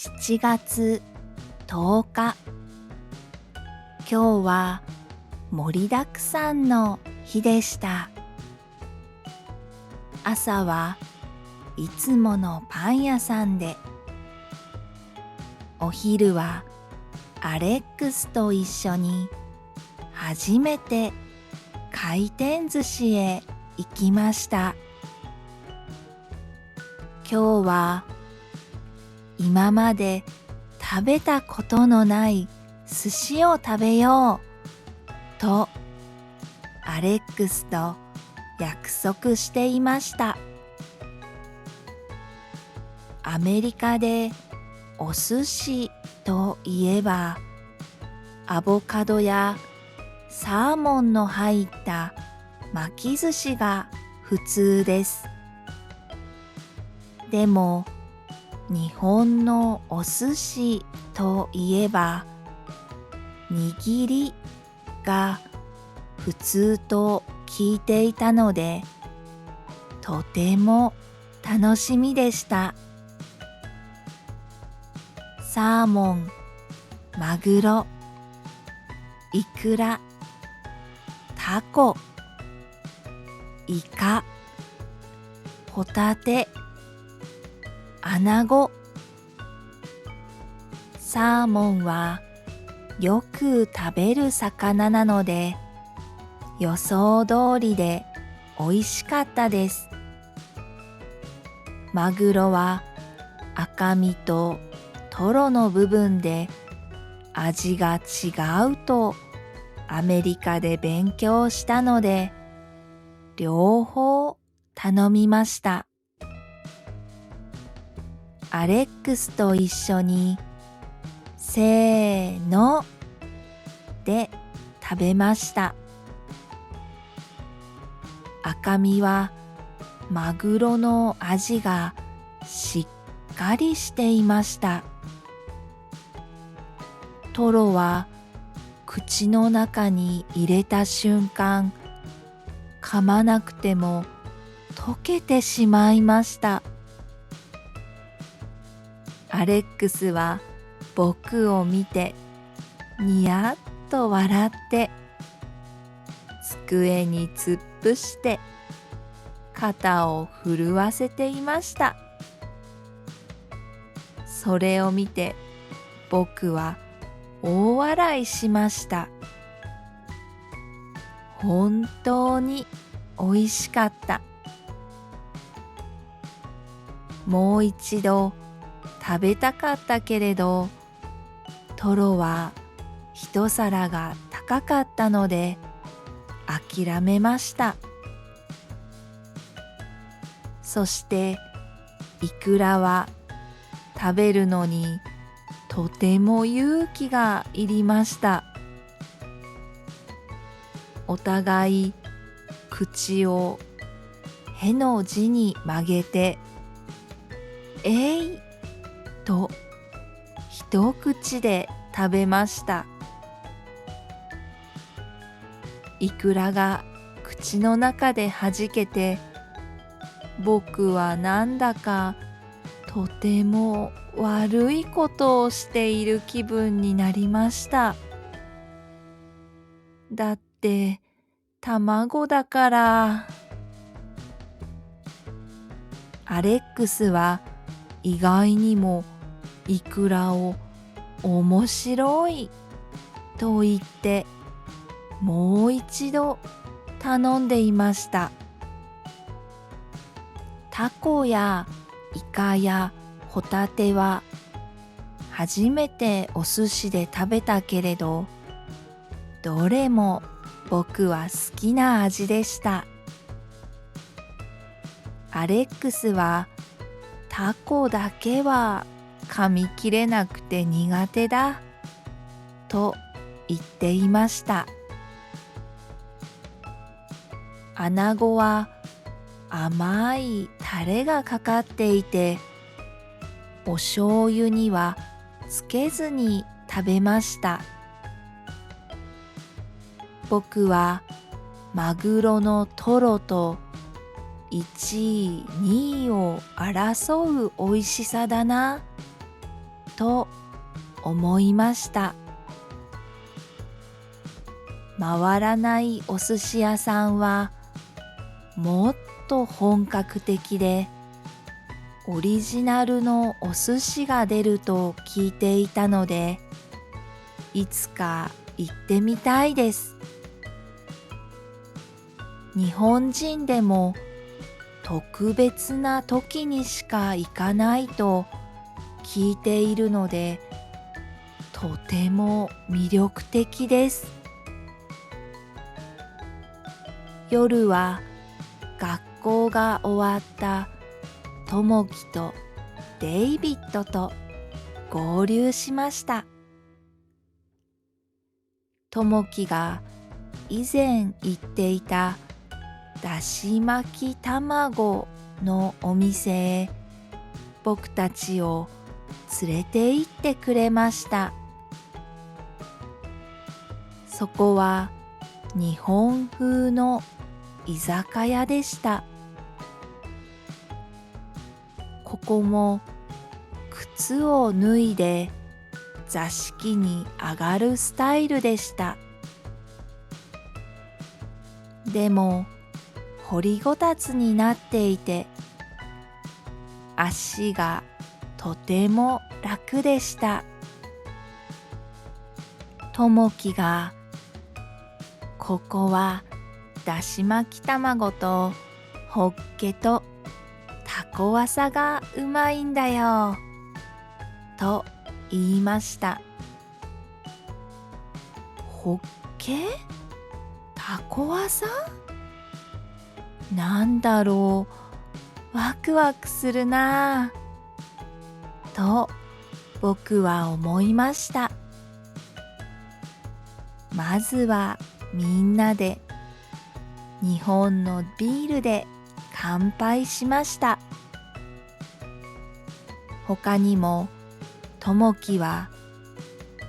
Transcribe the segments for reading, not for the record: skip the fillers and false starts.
7月10日、今日は盛りだくさんの日でした。朝はいつものパン屋さんで、お昼はアレックスと一緒に初めて回転寿司へ行きました。今日は今まで食べたことのない寿司を食べようとアレックスと約束していました。アメリカでお寿司といえばアボカドやサーモンの入った巻き寿司が普通です。でも日本のお寿司といえば握りが普通と聞いていたので、とても楽しみでした。サーモン、マグロ、イクラ、タコ、イカ、ホタテ、アナゴ。サーモンはよく食べる魚なので、予想通りでおいしかったです。マグロは赤身とトロの部分で味が違うとアメリカで勉強したので、両方頼みました。アレックスと一緒にせーので食べました。赤身はマグロの味がしっかりしていました。トロは口の中に入れた瞬間、噛まなくても溶けてしまいました。アレックスは僕を見てニヤッと笑って机に突っ伏して肩を震わせていました。それを見て僕は大笑いしました。本当においしかった。もう一度食べたかったけれど、トロは一皿が高かったので諦めました。そしてイクラは食べるのにとても勇気がいりました。お互い口をへの字に曲げて、えいと一口で食べました。イクラが口の中ではじけて、僕はなんだかとても悪いことをしている気分になりました。だって卵だから。アレックスは意外にもイクラを面白いと言ってもう一度頼んでいました。タコやイカやホタテは初めてお寿司で食べたけれど、どれも僕は好きな味でした。アレックスはタコだけは噛み切れなくて苦手だと言っていました。アナゴは甘いタレがかかっていて、お醤油にはつけずに食べました。僕はマグロのトロと1位2位を争うおいしさだなと思いました。回らないお寿司屋さんはもっと本格的でオリジナルのお寿司が出ると聞いていたので、いつか行ってみたいです。日本人でも特別な時にしか行かないと聞いているので、とても魅力的です。夜は学校が終わったともきとデイビッドと合流しました。ともきが以前行っていただし巻き卵のお店へ僕たちを連れて行ってくれました。そこは日本風の居酒屋でした。ここも靴を脱いで座敷に上がるスタイルでした。でも掘りごたつになっていて足がとても楽でした。ともきがここはだし巻き卵とホッケとタコワサがうまいんだよと言いました。ホッケ？タコワサ？なんだろう、ワクワクするなぁと僕は思いました。まずはみんなで日本のビールで乾杯しました。他にもともきは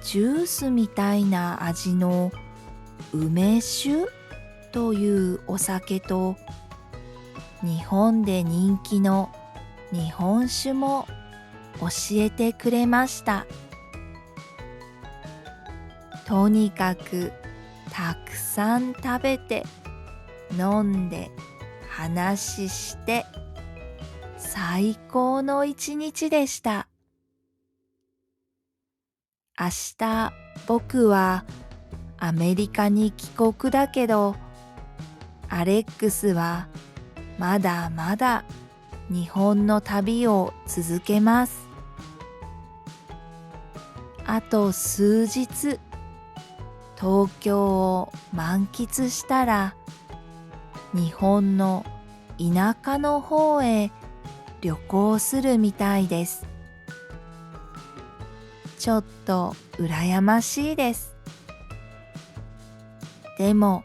ジュースみたいな味の梅酒というお酒と日本で人気の日本酒も教えてくれました。とにかくたくさん食べて飲んで話して最高の一日でした。明日僕はアメリカに帰国だけど、アレックスはまだまだ日本の旅を続けます。あと数日東京を満喫したら日本の田舎の方へ旅行するみたいです。ちょっと羨ましいです。でも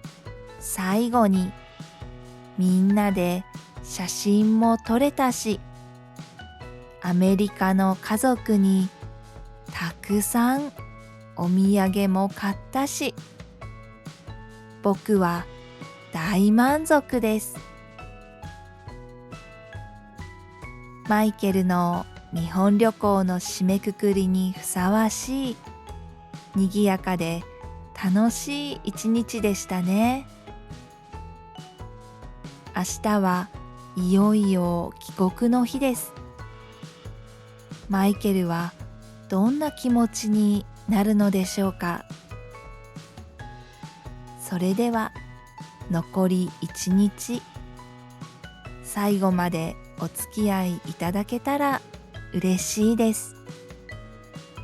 最後にみんなで写真も撮れたし、アメリカの家族にたくさんお土産も買ったし、僕は大満足です。マイケルの日本旅行の締めくくりにふさわしい賑やかで楽しい一日でしたね。明日はいよいよ帰国の日です。マイケルはどんな気持ちになるのでしょうか。それでは残り一日、最後までお付き合いいただけたら嬉しいです。